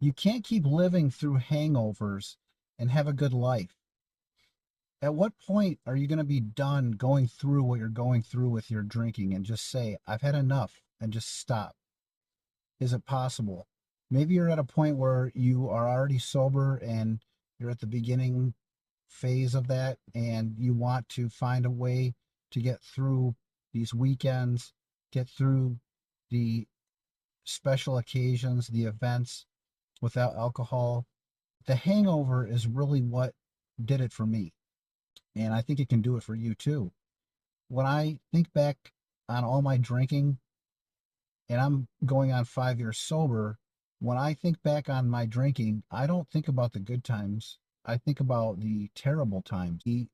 You can't keep living through hangovers and have a good life. At what point are you going to be done going through what you're going through with your drinking and just say, I've had enough and just stop? Is it possible? Maybe you're at a point where you are already sober and you're at the beginning phase of that and you want to find a way to get through these weekends, get through the special occasions, the events without alcohol. The hangover is really what did it for me. And I think it can do it for you too. When I think back on all my drinking, and I'm going on 5 years sober, when I think back on my drinking, I don't think about the good times. I think about the terrible times, the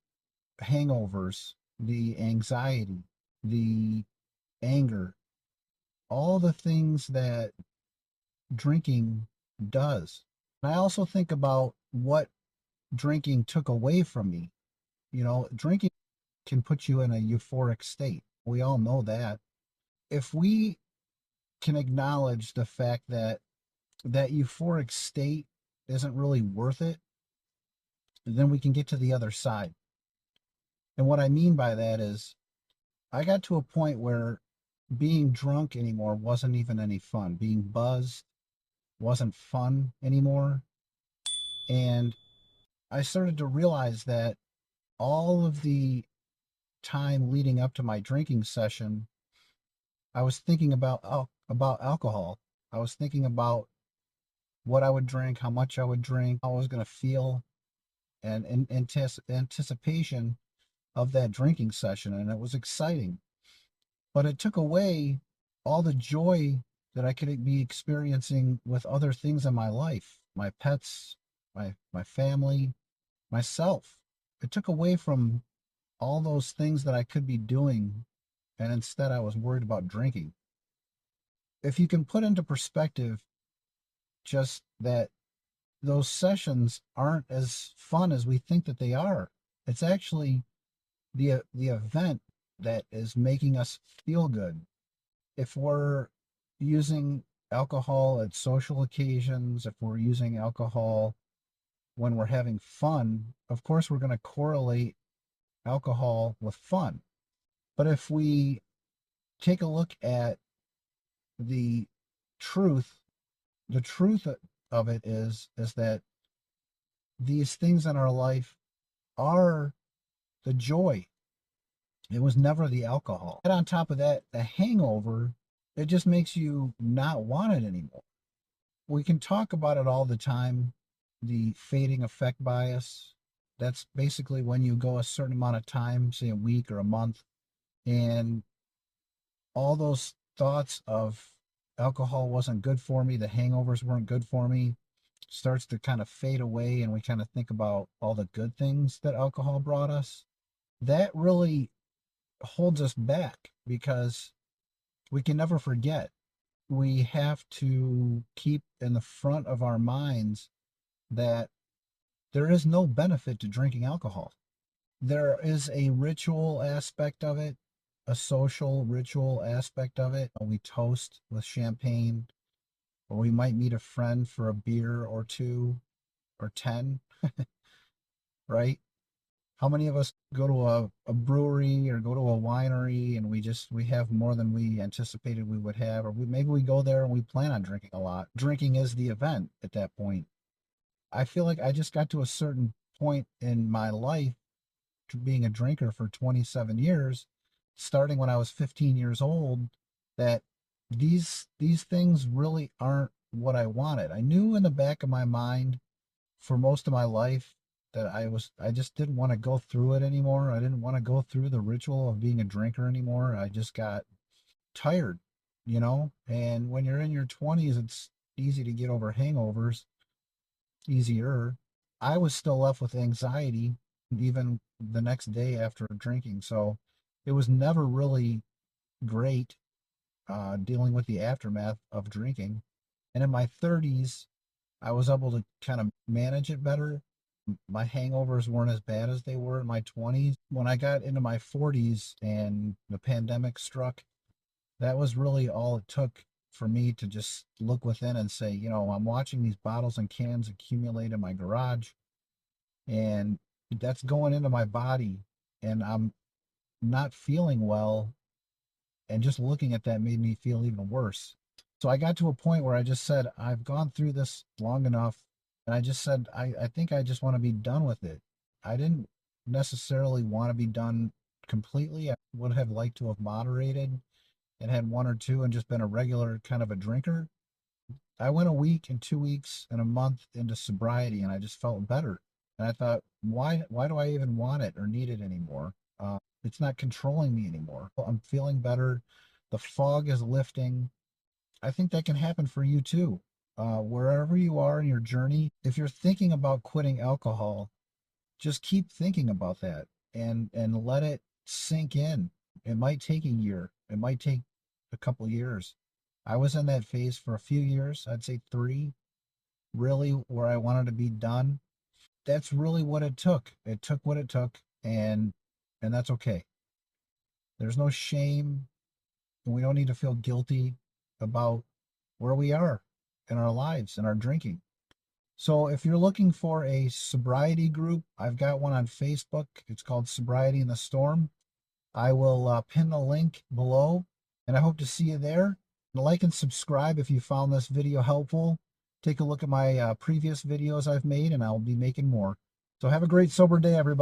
hangovers, the anxiety, the anger, all the things that drinking does. And I also think about what drinking took away from me. You know, drinking can put you in a euphoric state. We all know that. If we can acknowledge the fact that that euphoric state isn't really worth it, then we can get to the other side. And what I mean by that is, I got to a point where being drunk anymore wasn't even any fun. Being buzzed wasn't fun anymore. And I started to realize that all of the time leading up to my drinking session, I was thinking about alcohol. I was thinking about what I would drink, how much I would drink, how I was going to feel, and in anticipation of that drinking session. And it was exciting, but it took away all the joy that I could be experiencing with other things in my life, my pets, my family, myself. It took away from all those things that I could be doing, and instead I was worried about drinking. If you can put into perspective just that those sessions aren't as fun as we think that they are. It's actually the event that is making us feel good. If we're using alcohol at social occasions, if we're using alcohol when we're having fun, of course we're going to correlate alcohol with fun. But if we take a look at the truth, the truth of it is that these things in our life are the joy. It was never the alcohol. And on top of that, the hangover, it just makes you not want it anymore. We can talk about it all the time. The fading effect bias. That's basically when you go a certain amount of time, say a week or a month, and all those thoughts of alcohol wasn't good for me, the hangovers weren't good for me, starts to kind of fade away, and we kind of think about all the good things that alcohol brought us. That really holds us back because we can never forget. We have to keep in the front of our minds that there is no benefit to drinking alcohol. There is a ritual aspect of it, a social ritual aspect of it. We toast with champagne, or we might meet a friend for a beer or two or 10, right? How many of us go to a brewery or go to a winery and we have more than we anticipated we would have, or maybe we go there and we plan on drinking a lot. Drinking is the event at that point. I feel like I just got to a certain point in my life, being a drinker for 27 years, starting when I was 15 years old, that these things really aren't what I wanted. I knew in the back of my mind for most of my life that I just didn't want to go through it anymore. I didn't want to go through the ritual of being a drinker anymore. I just got tired, you know? And when you're in your 20s, it's easy to get over hangovers, easier. I was still left with anxiety even the next day after drinking. So it was never really great dealing with the aftermath of drinking. And in my 30s, I was able to kind of manage it better. My hangovers weren't as bad as they were in my 20s. When I got into my 40s and the pandemic struck, that was really all it took for me to just look within and say, I'm watching these bottles and cans accumulate in my garage, and that's going into my body, and I'm not feeling well. And just looking at that made me feel even worse. So I got to a point where I just said, I've gone through this long enough. And I just said, I think I just want to be done with it. I didn't necessarily want to be done completely. I would have liked to have moderated and had one or two and just been a regular kind of a drinker. I went a week and 2 weeks and a month into sobriety, and I just felt better. And I thought, why do I even want it or need it anymore? It's not controlling me anymore. I'm feeling better. The fog is lifting. I think that can happen for you too. Wherever you are in your journey, if you're thinking about quitting alcohol, just keep thinking about that and let it sink in. It might take a year. It might take a couple years. I was in that phase for a few years. I'd say three, really, where I wanted to be done. That's really what it took. It took what it took, and that's okay. There's no shame, and we don't need to feel guilty about where we are in our lives and our drinking. So if you're looking for a sobriety group, I've got one on Facebook. It's called Sobriety in the Storm. I will pin the link below, and I hope to see you there. Like and subscribe if you found this video helpful. Take a look at my previous videos I've made, and I'll be making more. So have a great sober day, everybody.